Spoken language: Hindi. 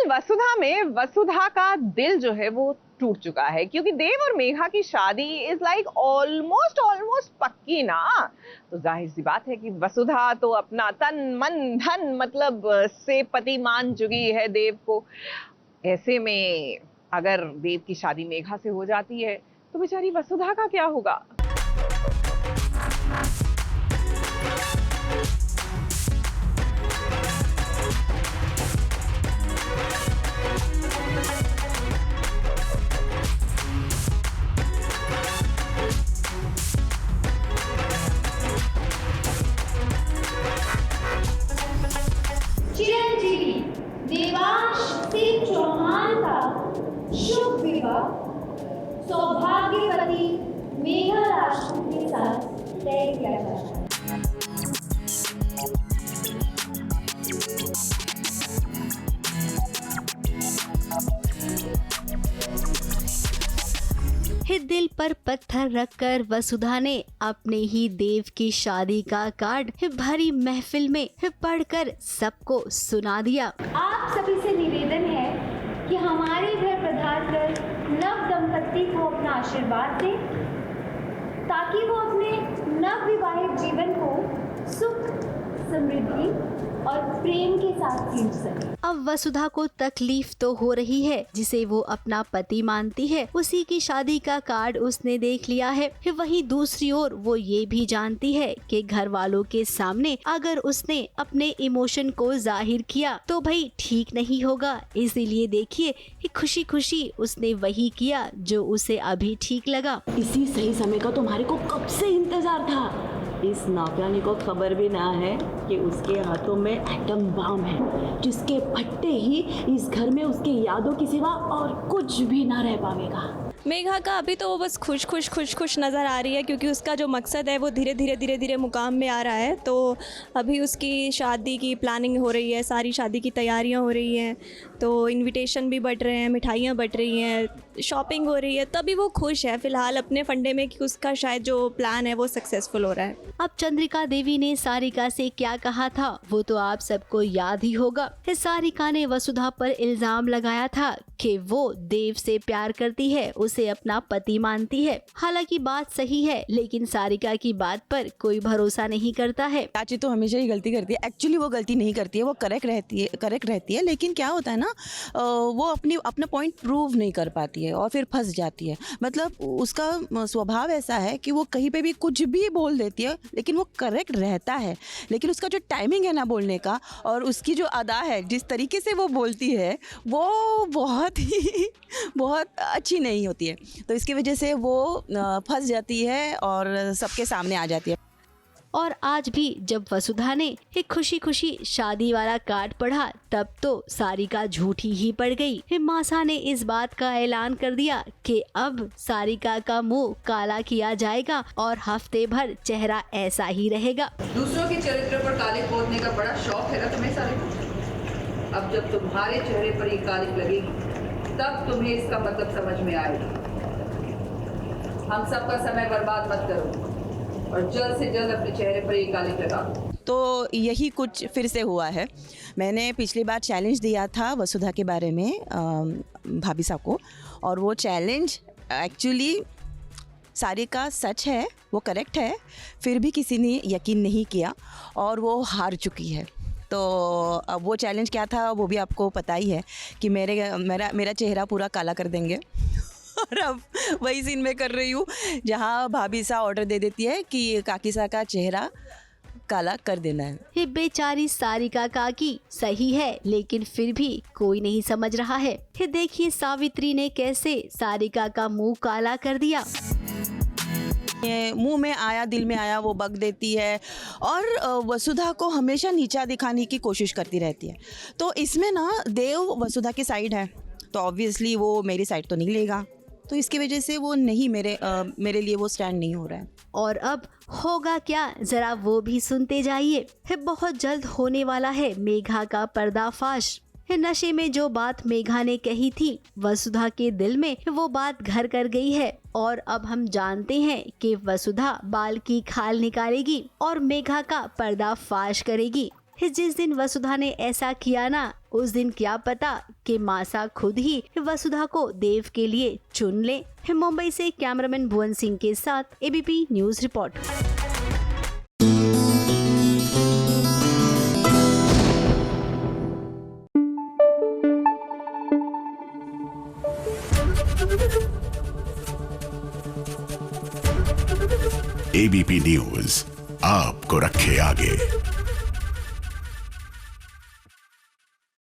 दरअसल वसुधा में वसुधा का दिल जो है वो टूट चुका है, क्योंकि देव और मेघा की शादी इज लाइक ऑलमोस्ट पक्की ना। तो जाहिर सी बात है कि वसुधा तो अपना तन मन धन मतलब से पति मान चुकी है देव को। ऐसे में अगर देव की शादी मेघा से हो जाती है तो बेचारी वसुधा का क्या होगा। चिरंजीवी देवांश सिंह चौहान का शुभ विवाह सौभाग्यवती मेघा राजपूत के साथ तय किया जाता है। दिल पर पत्थर रखकर वसुधा ने अपने ही देव की शादी का कार्ड भरी महफिल में पढ़कर सबको सुना दिया। आप सभी से निवेदन है कि हमारे घर पधार कर नव दंपति को अपना आशीर्वाद दें, ताकि वो अपने नव विवाहित जीवन को सुख, समृद्धि और प्रेम के साथ जी सके। अब वसुधा को तकलीफ तो हो रही है, जिसे वो अपना पति मानती है उसी की शादी का कार्ड उसने देख लिया है। वहीं दूसरी ओर वो ये भी जानती है कि घर वालों के सामने अगर उसने अपने इमोशन को जाहिर किया तो भाई ठीक नहीं होगा। इसीलिए देखिए खुशी खुशी उसने वही किया जो उसे अभी ठीक लगा। इसी सही समय का तुम्हारे को कब से इंतजार था। इस नौकरानी को खबर भी ना है कि उसके हाथों में एटम बम है, जिसके फटते ही इस घर में उसके यादों की सिवा और कुछ भी ना रह पाएगा। मेघा का अभी तो वो बस खुश नज़र आ रही है, क्योंकि उसका जो मकसद है वो धीरे धीरे मुकाम में आ रहा है। तो अभी उसकी शादी की प्लानिंग हो रही है, सारी शादी की तैयारियां हो रही हैं, तो इनविटेशन भी बट रहे हैं, मिठाइयाँ बट रही हैं, शॉपिंग हो रही है, तभी वो खुश है फ़िलहाल अपने फंडे में कि उसका शायद जो प्लान है वो सक्सेसफुल हो रहा है। अब चंद्रिका देवी ने सारिका से क्या कहा था वो तो आप सबको याद ही होगा। सारिका ने वसुधा पर इल्जाम लगाया था कि वो देव से प्यार करती है, उसे अपना पति मानती है। हालांकि बात सही है, लेकिन सारिका की बात पर कोई भरोसा नहीं करता है। चाची तो हमेशा ही गलती करती है। एक्चुअली वो गलती नहीं करती है, वो करेक्ट रहती है, लेकिन क्या होता है ना, वो अपना पॉइंट प्रूव नहीं कर पाती है और फिर फंस जाती है। मतलब उसका स्वभाव ऐसा है कि वो कहीं पे भी कुछ भी बोल देती है, लेकिन वो करेक्ट रहता है। लेकिन उसका जो टाइमिंग है ना बोलने का, और उसकी जो अदा है, जिस तरीके से वो बोलती है, वो बहुत अच्छी नहीं होती है। तो इसकी वजह से वो फंस जाती है और सबके सामने आ जाती है। और आज भी जब वसुधा ने एक खुशी खुशी शादी वाला कार्ड पढ़ा, तब तो सारिका झूठी ही पड़ गई। मासा ने इस बात का ऐलान कर दिया कि अब सारिका का मुंह काला किया जाएगा और हफ्ते भर चेहरा ऐसा ही रहेगा। दूसरों के चरित्र पर कालिक पोतने का बड़ा शौक है ना तुम्हें सारिका? अब जब तुम्हारे चेहरे पर ये कालिक लगेगी तब तुम्हें इसका मतलब समझ में आएगा। हम सबका समय बर्बाद मत करो और जल्द से जल्द अपने चेहरे पर ये कालिक लगा। तो यही कुछ फिर से हुआ है। मैंने पिछली बार चैलेंज दिया था वसुधा के बारे में भाभी साहब को, और वो चैलेंज एक्चुअली सारिका सच है, वो करेक्ट है, फिर भी किसी ने यकीन नहीं किया और वो हार चुकी है। तो अब वो चैलेंज क्या था वो भी आपको पता ही है कि मेरा चेहरा पूरा काला कर देंगे। और अब वही सीन में कर रही हूँ जहाँ भाभी सा ऑर्डर दे देती है कि काकी सा का चेहरा काला कर देना है। ये बेचारी सारिका काकी सही है, लेकिन फिर भी कोई नहीं समझ रहा है। ये देखिए सावित्री ने कैसे सारिका का मुंह काला कर दिया। मुंह में आया दिल में आया वो बक देती है और वसुधा को हमेशा नीचा दिखाने की कोशिश करती रहती है। तो इसमें ना देव वसुधा की साइड है, तो ऑब्वियसली वो मेरी साइड तो नहीं लेगा, तो इसकी वजह से वो नहीं मेरे लिए वो स्टैंड नहीं हो रहा है। और अब होगा क्या, जरा वो भी सुनते जाइए। बहुत जल्द होने वाला है मेघा का पर्दाफाश। नशे में जो बात मेघा ने कही थी वसुधा के दिल में, वो बात घर कर गई है। और अब हम जानते हैं कि वसुधा बाल की खाल निकालेगी और मेघा का पर्दाफाश करेगी। जिस दिन वसुधा ने ऐसा किया ना, उस दिन क्या पता कि मासा खुद ही वसुधा को देव के लिए चुन ले। मुंबई से कैमरामैन भुवन सिंह के साथ ABP news report. ABP news आपको रखे आगे।